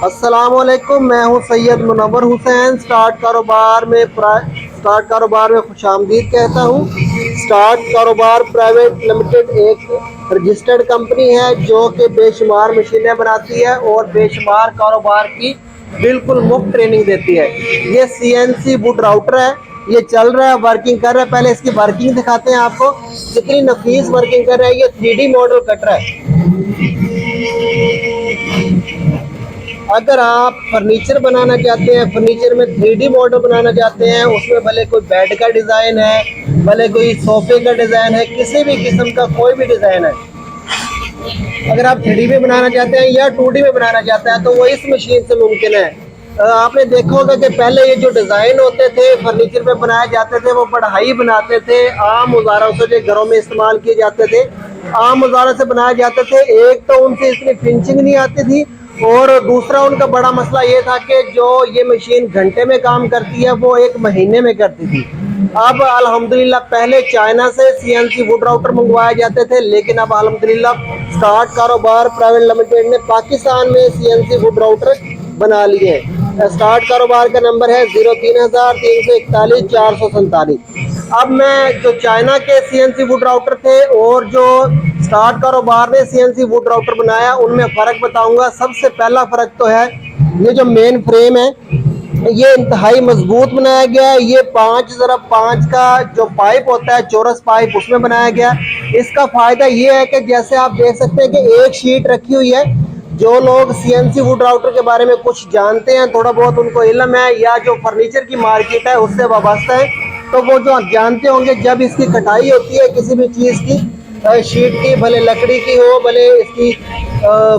अस्सलामुअलैकुम, मैं हूं सैयद मुनव्वर हुसैन। स्टार्ट कारोबार में खुशामदीद कहता हूं। स्टार्ट कारोबार प्राइवेट लिमिटेड एक रजिस्टर्ड कंपनी है जो कि बेशुमार मशीनें बनाती है और बेशुमार कारोबार की बिल्कुल मुफ्त ट्रेनिंग देती है। ये CNC वुड राउटर है, ये चल रहा है, वर्किंग कर रहा है। पहले इसकी वर्किंग दिखाते हैं आपको, कितनी नफीस वर्किंग कर रहा है। ये 3D मॉडल कट रहा है। अगर आप फर्नीचर बनाना चाहते हैं, फर्नीचर में 3D मॉडल बनाना चाहते हैं, उसमें भले कोई बेड का डिज़ाइन है, भले कोई सोफे का डिज़ाइन है, किसी भी किस्म का कोई भी डिज़ाइन है, अगर आप 3D में बनाना चाहते हैं या 2D में बनाना चाहते हैं तो वो इस मशीन से मुमकिन है। आपने देखा होगा कि पहले ये जो डिज़ाइन होते थे फर्नीचर पे बनाए जाते थे, वो बढ़ाई बनाते थे, आम औजारों से जो घरों में इस्तेमाल किए जाते थे, आम औजारों से बनाए जाते थे। एक तो उनसे इतनी फिनिशिंग नहीं आती थी और दूसरा उनका बड़ा मसला ये था कि जो ये मशीन घंटे में काम करती है वो एक महीने में करती थी। अब अल्हम्दुलिल्लाह, पहले चाइना से CNC वुड राउटर मंगवाए जाते थे, लेकिन अब अल्हम्दुलिल्लाह स्टार्ट कारोबार प्राइवेट लिमिटेड ने पाकिस्तान में CNC वुड राउटर बना लिए हैं। स्टार्ट कारोबार का नंबर है 03,341 अब मैं जो चाइना के CNC वुड राउटर थे और जो स्टार्ट कारोबार ने CNC वुड राउटर बनाया, उनमें फ़र्क बताऊंगा। सबसे पहला फ़र्क तो है ये जो मेन फ्रेम है, ये इंतहाई मजबूत बनाया गया है। ये 5x5 का जो पाइप होता है, चौरस पाइप, उसमें बनाया गया। इसका फ़ायदा ये है कि जैसे आप देख सकते हैं कि एक शीट रखी हुई है। जो लोग CNC वुड राउटर के बारे में कुछ जानते हैं, थोड़ा बहुत उनको इल्म है या जो फर्नीचर की मार्केट है उससे वाबस्ता है, तो वो जो जानते होंगे जब इसकी कटाई होती है किसी भी चीज़ की, शीट की, भले लकड़ी की हो, भले इसकी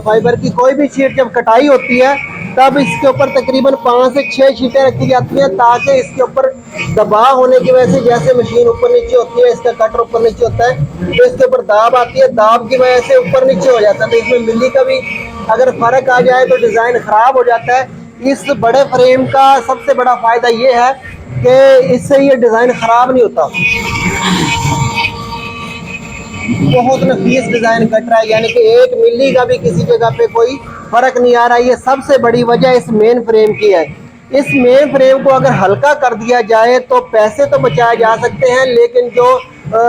फाइबर की, कोई भी शीट जब कटाई होती है तब इसके ऊपर तकरीबन 5 से 6 शीटें रखी जाती हैं, ताकि इसके ऊपर दबाव होने की वजह से, जैसे मशीन ऊपर नीचे होती है, इसका कटर ऊपर नीचे होता है, तो इसके ऊपर दाब आती है, दाब की वजह से ऊपर नीचे हो जाता है। तो इसमें मिली का भी अगर फ़र्क आ जाए तो डिज़ाइन ख़राब हो जाता है। इस बड़े फ्रेम का सबसे बड़ा फ़ायदा ये है कि इससे ये डिज़ाइन ख़राब नहीं होता। बहुत नफीस डिज़ाइन कट रहा है, यानी कि 1 मिली का भी किसी जगह पे कोई फ़र्क नहीं आ रहा है। ये सबसे बड़ी वजह इस मेन फ्रेम की है। इस मेन फ्रेम को अगर हल्का कर दिया जाए तो पैसे तो बचाए जा सकते हैं, लेकिन जो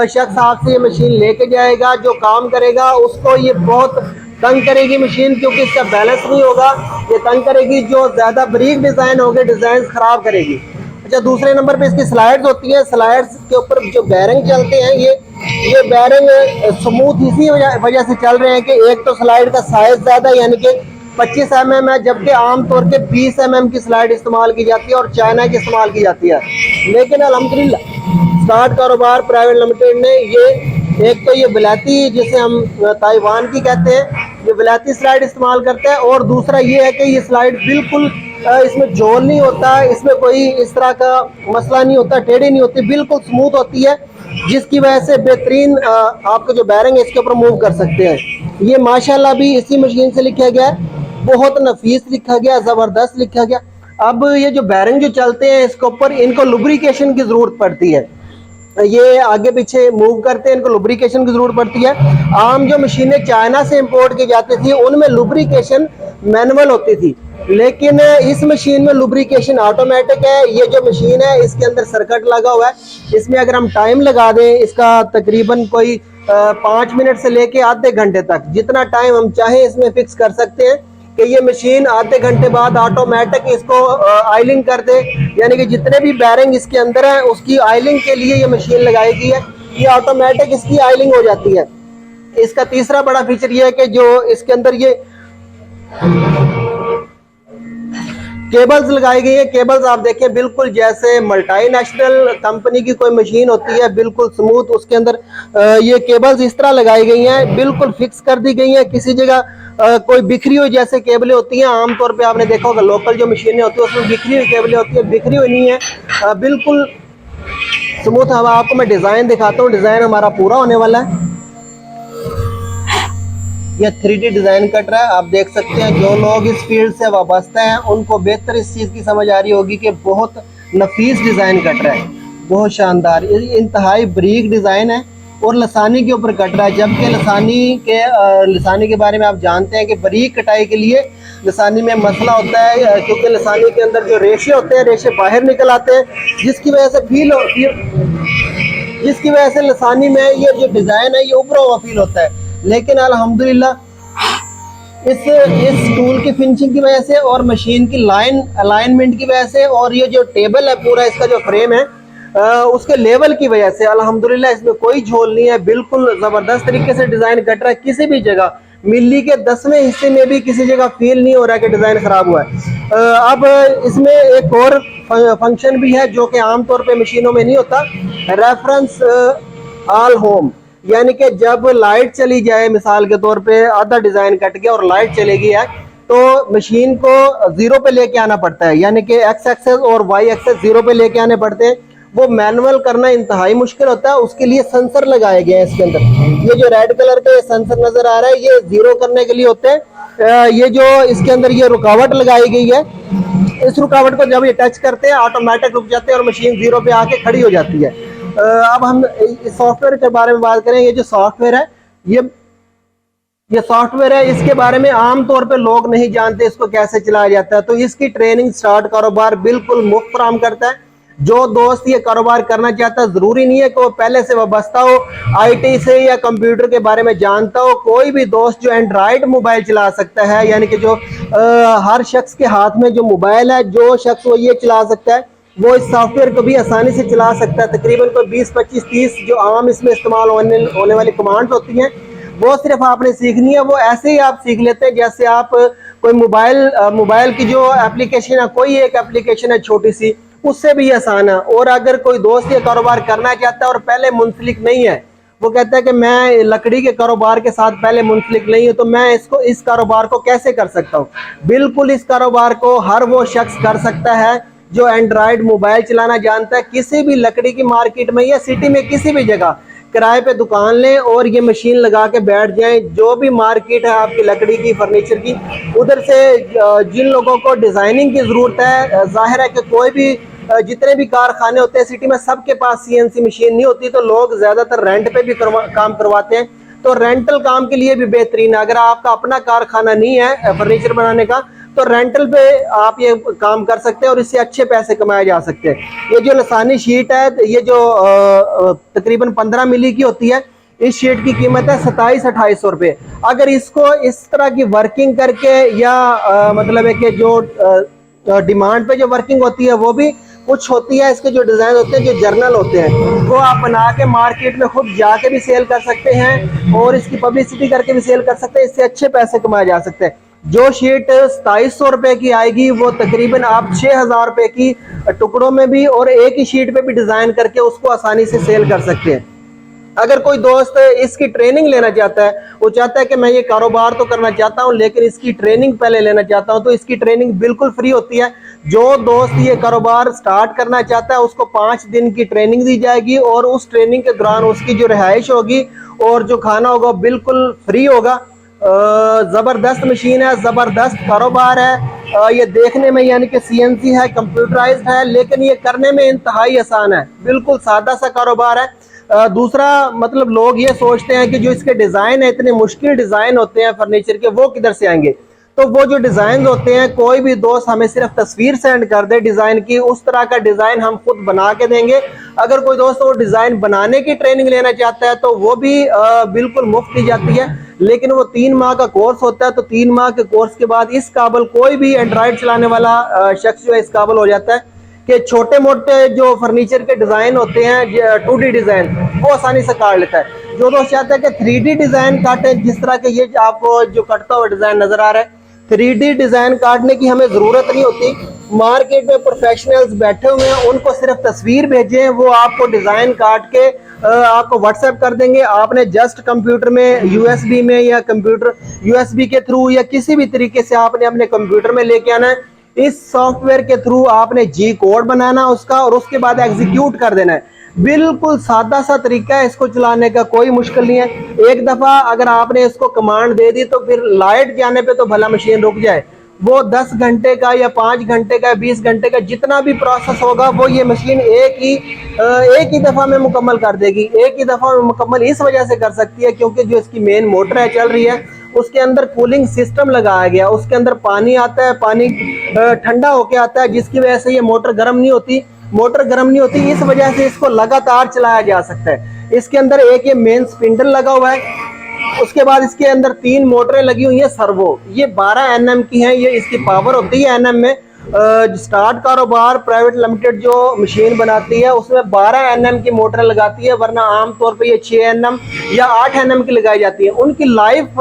शख्स आपसे ये मशीन लेके जाएगा, जो काम करेगा, उसको ये बहुत तंग करेगी मशीन, क्योंकि इसका बैलेंस नहीं होगा। ये तंग करेगी, जो ज़्यादा बारीक डिज़ाइन होंगे डिज़ाइन ख़राब करेगी। अच्छा, दूसरे नंबर पे इसकी स्लाइड्स होती हैं। स्लाइड्स के ऊपर जो बैरिंग चलते हैं, ये बैरिंग स्मूथ इसी वजह से चल रहे हैं कि एक तो स्लाइड का साइज ज़्यादा, यानी कि 25 mm है, जबकि आमतौर के 20 mm की स्लाइड इस्तेमाल की जाती है और चाइना की इस्तेमाल की जाती है। लेकिन अल्हम्दुलिल्लाह स्टार्ट कारोबार प्राइवेट लिमिटेड ने ये, एक तो ये विलायती, जिसे हम ताइवान की कहते हैं, ये विलायती स्लाइड इस्तेमाल करते हैं, और दूसरा ये है कि ये स्लाइड बिल्कुल इसमें जोल नहीं होता है, इसमें कोई इस तरह का मसला नहीं होता, टेढ़ी नहीं होती, बिल्कुल स्मूथ होती है, जिसकी वजह से बेहतरीन आपके जो बैरिंग है इसके ऊपर मूव कर सकते हैं। ये माशाल्लाह भी इसी मशीन से लिखा गया है, बहुत नफीस लिखा गया, ज़बरदस्त लिखा गया। अब ये जो बैरिंग जो चलते हैं इसके ऊपर, इनको लुब्रिकेशन की ज़रूरत पड़ती है। ये आगे पीछे मूव करते हैं, इनको लुब्रिकेशन की ज़रूरत पड़ती है। आम जो मशीनें चाइना से इंपोर्ट की जाती थी उनमें लुब्रिकेशन मैनुअल होती थी, लेकिन इस मशीन में लुब्रिकेशन ऑटोमेटिक है। ये जो मशीन है इसके अंदर सर्किट लगा हुआ है, इसमें अगर हम टाइम लगा दें इसका तकरीबन कोई 5 मिनट से लेके आधे घंटे तक, जितना टाइम हम चाहें इसमें फिक्स कर सकते हैं कि ये मशीन आधे घंटे बाद ऑटोमेटिक इसको ऑयलिंग कर दे, यानी कि जितने भी बैरिंग इसके अंदर है उसकी ऑयलिंग के लिए ये मशीन लगाई गई है, ये ऑटोमेटिक इसकी ऑयलिंग हो जाती है। इसका तीसरा बड़ा फीचर ये है कि जो इसके अंदर ये केबल्स लगाई गई है। केबल्स आप देखें बिल्कुल जैसे मल्टीनेशनल कंपनी की कोई मशीन होती है, बिल्कुल स्मूथ, उसके अंदर ये केबल्स इस तरह लगाई गई हैं, बिल्कुल फिक्स कर दी गई हैं। किसी जगह कोई बिखरी हुई जैसे केबलें होती हैं, आमतौर पे आपने देखा होगा लोकल जो मशीनें होती है उसमें बिखरी हुई केबलें होती है, बिखरी हुई नहीं है, बिल्कुल स्मूथ। हम आपको मैं डिज़ाइन दिखाता हूँ, डिज़ाइन हमारा पूरा होने वाला है। यह 3D डिज़ाइन कट रहा है, आप देख सकते हैं। जो लोग इस फील्ड से वाबस्ता हैं उनको बेहतर इस चीज़ की समझ आ रही होगी कि बहुत नफीस डिज़ाइन कट रहा है, बहुत शानदार, इंतहाई बारीक डिज़ाइन है और लसानी के ऊपर कट रहा है। जबकि लसानी के बारे में आप जानते हैं कि बारीक कटाई के लिए लसानी में मसला होता है, क्योंकि लसानी के अंदर जो रेशे होते हैं, रेशे बाहर निकल आते हैं, जिसकी वजह से लसानी में ये जो डिज़ाइन है ये उभरा हुआ फील होता है। लेकिन अल्हम्दुलिल्लाह इस टूल की फिनिशिंग की वजह से और मशीन की लाइन अलाइनमेंट की वजह से और ये जो टेबल है, पूरा इसका जो फ्रेम है उसके लेवल की वजह से अल्हम्दुलिल्लाह इसमें कोई झोल नहीं है। बिल्कुल ज़बरदस्त तरीके से डिज़ाइन कट रहा है। किसी भी जगह मिल्ली के 10वें हिस्से में भी किसी जगह फील नहीं हो रहा है कि डिज़ाइन ख़राब हुआ है। अब इसमें एक और फंक्शन भी है जो कि आमतौर पे मशीनों में नहीं होता, रेफरेंस ऑल होम, यानी कि जब लाइट चली जाए, मिसाल के तौर पे आधा डिज़ाइन कट गया और लाइट चलेगी है, तो मशीन को जीरो पे लेके आना पड़ता है, यानी कि एक्स एक्सेस और वाई एक्सेस जीरो पे लेके आने पड़ते हैं। वो मैनुअल करना इंतहाई मुश्किल होता है। उसके लिए सेंसर लगाए गए हैं इसके अंदर। ये जो रेड कलर का सेंसर नजर आ रहा है ये जीरो करने के लिए होते हैं। ये जो इसके अंदर ये रुकावट लगाई गई है, इस रुकावट को जब ये टच करते हैं ऑटोमेटिक रुक जाते हैं और मशीन जीरो पे आके खड़ी हो जाती है। अब हम इस सॉफ्टवेयर के बारे में बात करें। ये जो सॉफ्टवेयर है ये सॉफ्टवेयर है, इसके बारे में आमतौर पे लोग नहीं जानते इसको कैसे चलाया जाता है। तो इसकी ट्रेनिंग स्टार्ट कारोबार बिल्कुल मुफ्त फराहम करता है। जो दोस्त ये कारोबार करना चाहता है, जरूरी नहीं है कि वो पहले से वाबस्ता हो आईटी से या कंप्यूटर के बारे में जानता हो। कोई भी दोस्त जो एंड्रॉयड मोबाइल चला सकता है, यानी कि जो हर शख्स के हाथ में जो मोबाइल है, जो शख्स वो ये चला सकता है, वो इस सॉफ्टवेयर को भी आसानी से चला सकता है। तकरीबन कोई 20, 25, 30 जो आम इसमें इस्तेमाल होने वाली कमांड्स होती हैं, वो सिर्फ आपने सीखनी है। वो ऐसे ही आप सीख लेते हैं जैसे आप कोई मोबाइल की जो एप्लीकेशन है, कोई एक एप्लीकेशन है छोटी सी, उससे भी आसान है। और अगर कोई दोस्त ये कारोबार करना चाहता है और पहले मुंसलिक नहीं है, वो कहता है कि मैं लकड़ी के कारोबार के साथ पहले मुंसलिक नहीं हूँ, तो मैं इस कारोबार को कैसे कर सकता हूँ? बिल्कुल इस कारोबार को हर वो शख्स कर सकता है जो एंड्रॉयड मोबाइल चलाना जानता है। किसी भी लकड़ी की मार्केट में या सिटी में किसी भी जगह किराए पे दुकान लें और ये मशीन लगा के बैठ जाएं। जो भी मार्केट है आपकी लकड़ी की, फर्नीचर की, उधर से जिन लोगों को डिज़ाइनिंग की ज़रूरत है, जाहिर है कि कोई भी जितने भी कारखाने होते हैं सिटी में, सबके पास सीएनसी मशीन नहीं होती, तो लोग ज़्यादातर रेंट पे भी काम करवाते हैं। तो रेंटल काम के लिए भी बेहतरीन है। अगर आपका अपना कारखाना नहीं है फर्नीचर बनाने का, तो रेंटल पे आप ये काम कर सकते हैं और इससे अच्छे पैसे कमाए जा सकते हैं। ये जो लसानी शीट है, ये जो तकरीबन 15 मिली की होती है, इस शीट की कीमत है 27-2800 रुपये। अगर इसको इस तरह की वर्किंग करके या मतलब है कि जो डिमांड पे जो वर्किंग होती है वो भी कुछ होती है, इसके जो डिज़ाइन होते हैं जो जर्नल होते हैं, वो आप बना के मार्केट में खुद जाके भी सेल कर सकते हैं और इसकी पब्लिसिटी करके भी सेल कर सकते हैं। इससे अच्छे पैसे कमाए जा सकते हैं। जो शीट 2700 रुपये की आएगी, वो तकरीबन आप 6000 रुपये की टुकड़ों में भी और एक ही शीट पे भी डिज़ाइन करके उसको आसानी से सेल कर सकते हैं। अगर कोई दोस्त इसकी ट्रेनिंग लेना चाहता है, वो चाहता है कि मैं ये कारोबार तो करना चाहता हूँ लेकिन इसकी ट्रेनिंग पहले लेना चाहता हूँ, तो इसकी ट्रेनिंग बिल्कुल फ्री होती है। जो दोस्त ये कारोबार स्टार्ट करना चाहता है उसको 5 दिन की ट्रेनिंग दी जाएगी और उस ट्रेनिंग के दौरान उसकी जो रिहाइश होगी और जो खाना होगा बिल्कुल फ्री होगा। ज़बरदस्त मशीन है, ज़बरदस्त कारोबार है। ये देखने में यानी कि सीएनसी है, कंप्यूटराइज्ड है, लेकिन ये करने में इंतहाई आसान है। बिल्कुल सादा सा कारोबार है। दूसरा मतलब लोग ये सोचते हैं कि जो इसके डिज़ाइन है, इतने मुश्किल डिज़ाइन होते हैं फर्नीचर के, वो किधर से आएंगे? तो वो जो डिज़ाइन होते हैं, कोई भी दोस्त हमें सिर्फ तस्वीर सेंड कर दे डिज़ाइन की, उस तरह का डिज़ाइन हम खुद बना के देंगे। अगर कोई दोस्त वो डिज़ाइन बनाने की ट्रेनिंग लेना चाहता है तो वो भी बिल्कुल मुफ्त दी जाती है, लेकिन वो 3 माह का कोर्स होता है। तो 3 माह के कोर्स के बाद इस काबिल कोई भी एंड्रॉयड चलाने वाला शख्स जो है इस काबिल हो जाता है कि छोटे मोटे जो फर्नीचर के डिज़ाइन होते हैं 2D डिज़ाइन, वो आसानी से काट लेता है। जो दोस्त चाहता है कि 3D डिज़ाइन काटे, जिस तरह के ये आपको जो कटता हुआ डिज़ाइन नज़र आ रहा है, 3D डिज़ाइन काटने की हमें ज़रूरत नहीं होती। मार्केट में प्रोफेशनल्स बैठे हुए हैं, उनको सिर्फ तस्वीर भेजें, वो आपको डिज़ाइन काट के आपको व्हाट्सएप कर देंगे। आपने जस्ट कंप्यूटर में USB में या कंप्यूटर USB के थ्रू या किसी भी तरीके से आपने अपने कंप्यूटर में लेके आना है। इस सॉफ्टवेयर के थ्रू आपने जी कोड बनाना उसका और उसके बाद एग्जीक्यूट कर देना है। बिल्कुल सादा सा तरीका है, इसको चलाने का कोई मुश्किल नहीं है। एक दफ़ा अगर आपने इसको कमांड दे दी तो फिर लाइट जाने पे तो भला मशीन रुक जाए, वो 10 घंटे का या 5 घंटे का 20 घंटे का जितना भी प्रोसेस होगा वो ये मशीन एक ही दफ़ा में मुकम्मल कर देगी। एक ही दफ़ा में मुकम्मल इस वजह से कर सकती है क्योंकि जो इसकी मेन मोटर है चल रही है, उसके अंदर कूलिंग सिस्टम लगाया गया, उसके अंदर पानी आता है, पानी ठंडा होके आता है, जिसकी वजह से ये मोटर गर्म नहीं होती। मोटर गर्म नहीं होती, इस वजह से इसको लगातार चलाया जा सकता है। इसके अंदर एक ये मेन स्पिंडल लगा हुआ है, उसके बाद इसके अंदर 3 मोटरें लगी हुई हैं सर्वो, ये 12 एनएम की हैं, ये इसकी पावर होती है एनएम में। स्टार्ट कारोबार प्राइवेट लिमिटेड जो मशीन बनाती है उसमें 12 एनएम की मोटर लगाती है, वरना आमतौर पे ये 6 एनएम या 8 एनएम की लगाई जाती है। उनकी लाइफ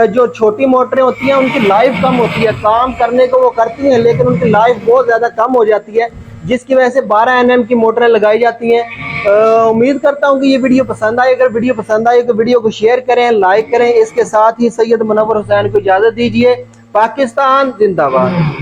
जो छोटी मोटरें होती हैं उनकी लाइफ कम होती है, काम करने को वो करती हैं लेकिन उनकी लाइफ बहुत ज़्यादा कम हो जाती है, जिसकी वजह से 12 एनएम की मोटरें लगाई जाती हैं। उम्मीद करता हूं कि ये वीडियो पसंद आए। अगर वीडियो पसंद आए तो वीडियो को शेयर करें, लाइक करें। इसके साथ ही सैयद मुनव्वर हुसैन को इजाज़त दीजिए। पाकिस्तान जिंदाबाद।